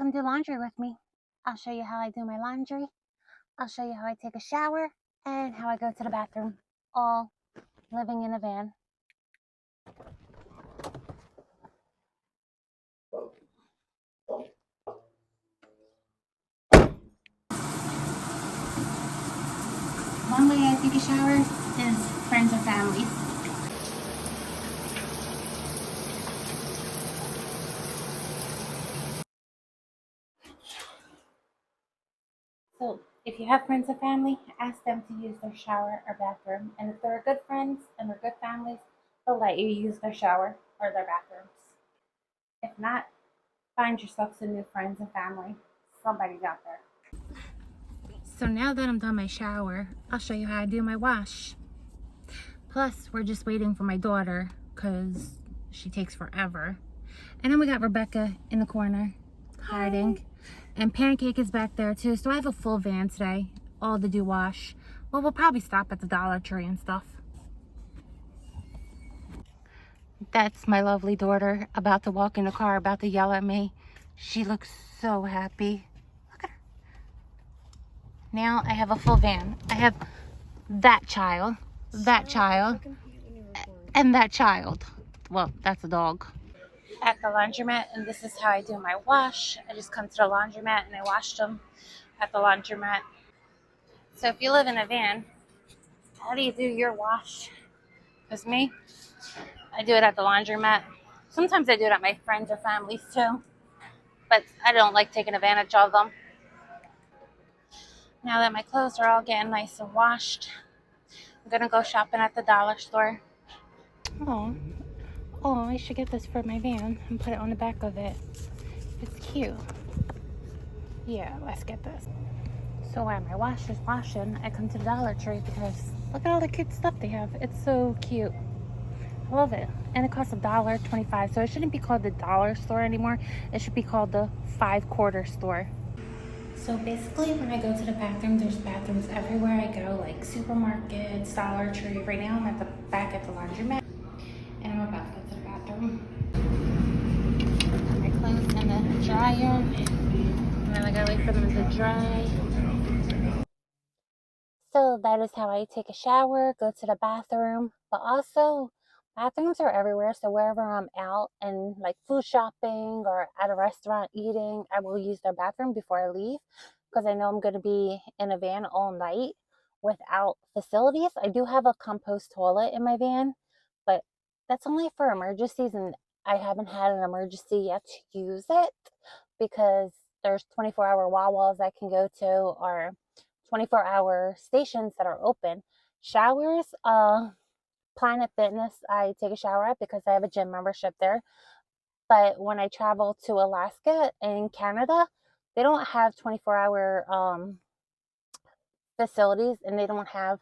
come do laundry with me. I'll show you how I do my laundry. I'll show you how I take a shower and how I go to the bathroom, all living in a van. One way I take a shower is friends and family. So if you have friends and family, ask them to use their shower or bathroom. And if they're good friends and they're good families, they'll let you use their shower or their bathrooms. If not, find yourself some new friends and family. Somebody's out there. So now that I'm done my shower, I'll show you how I do my wash. Plus, we're just waiting for my daughter because she takes forever. And then we got Rebecca in the corner, hiding. And Pancake is back there too. So I have a full van today, all to do wash. Well, we'll probably stop at the Dollar Tree and stuff. That's my lovely daughter about to walk in the car, about to yell at me. She looks so happy. Look at her. Now I have a full van. I have that child, and that child. Well, that's a dog. At the laundromat, and this is how I do my wash. I just come to the laundromat and I wash them at the laundromat. So if you live in a van, how do you do your wash? Because me, I do it at the laundromat. Sometimes I do it at my friends or families too, but I don't like taking advantage of them. Now that my clothes are all getting nice and washed, I'm gonna go shopping at the dollar store. Oh, I should get this for my van and put it on the back of it. It's cute. Yeah, let's get this. So while my wash is washing, I come to the Dollar Tree because look at all the cute stuff they have. It's so cute. I love it. And it costs $1.25. So it shouldn't be called the dollar store anymore. It should be called the 5-quarter store. So basically when I go to the bathroom, there's bathrooms everywhere I go, like supermarkets, Dollar Tree. Right now I'm at the back at the laundromat and I'm about to go to the bathroom. Put my clothes in the dryer and then I gotta wait for them to dry. So that is how I take a shower, go to the bathroom, but also bathrooms are everywhere. So wherever I'm out and like food shopping or at a restaurant eating, I will use their bathroom before I leave because I know I'm going to be in a van all night without facilities. I do have a compost toilet in my van, but that's only for emergencies, and I haven't had an emergency yet to use it because there's 24-hour Wawas I can go to or 24-hour stations that are open. Showers, Planet Fitness, I take a shower at because I have a gym membership there. But when I travel to Alaska and Canada, they don't have 24-hour facilities and they don't have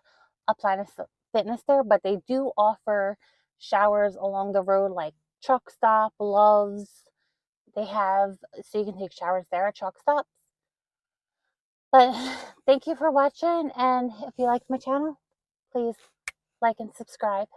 a Planet Fitness there, but they do offer showers along the road like Truck Stop, Love's. They have, so you can take showers there at truck stops. But thank you for watching, and if you like my channel, please like and subscribe.